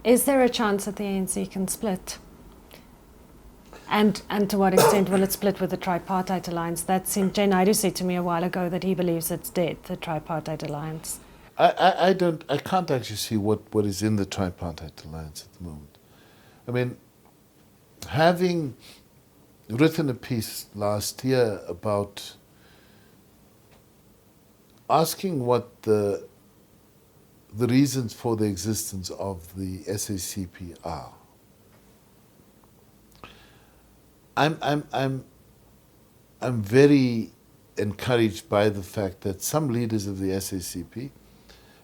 Is there a chance that the ANC can split? And to what extent will it split with the Tripartite Alliance? That seemed, Jay Naidu said to me a while ago that he believes it's dead, the Tripartite Alliance. I can't actually see what is in the Tripartite Alliance at the moment. I mean, having written a piece last year about asking what the reasons for the existence of the SACP are, I'm very encouraged by the fact that some leaders of the SACP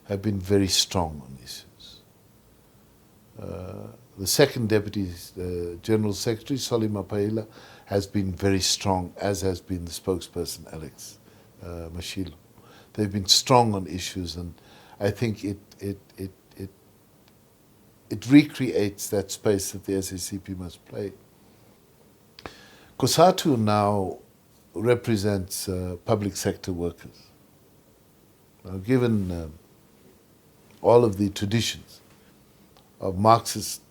have been very strong on issues. The second Deputy General Secretary, Solly Mapaila, has been very strong, as has been the spokesperson, Alex Mashilo. They've been strong on issues, and I think it recreates that space that the SACP must play. COSATU now represents public sector workers. Now, given all of the traditions of Marxist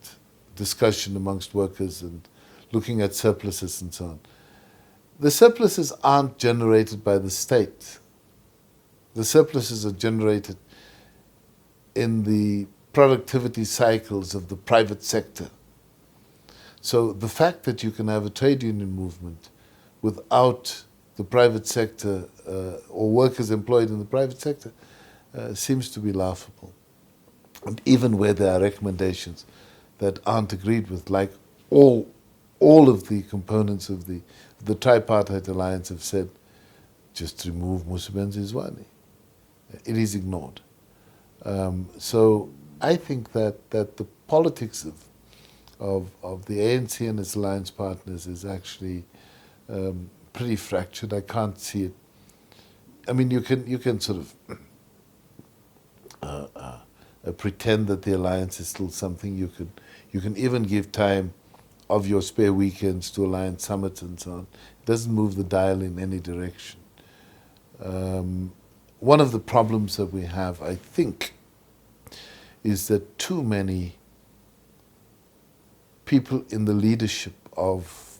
discussion amongst workers and looking at surpluses and so on, the surpluses aren't generated by the state. The surpluses are generated in the productivity cycles of the private sector. So the fact that you can have a trade union movement without the private sector or workers employed in the private sector seems to be laughable. And even where there are recommendations that aren't agreed with, like all of the components of the Tripartite Alliance have said, just remove Musebenzi Zwane. It is ignored. So I think that the politics of the ANC and its alliance partners is actually pretty fractured. I can't see it. I mean, you can sort of pretend that the alliance is still something. You can even give time of your spare weekends to alliance summits and so on. It doesn't move the dial in any direction. One of the problems that we have, I think, is that too many people in the leadership of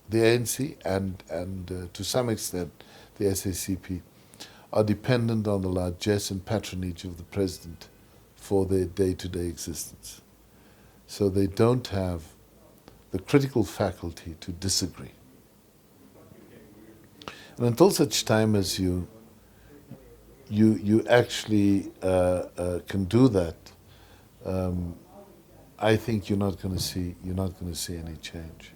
the ANC and to some extent the SACP are dependent on the largesse and patronage of the president for their day-to-day existence. So they don't have the critical faculty to disagree. And until such time as you actually can do that, I think you're not going to see any change.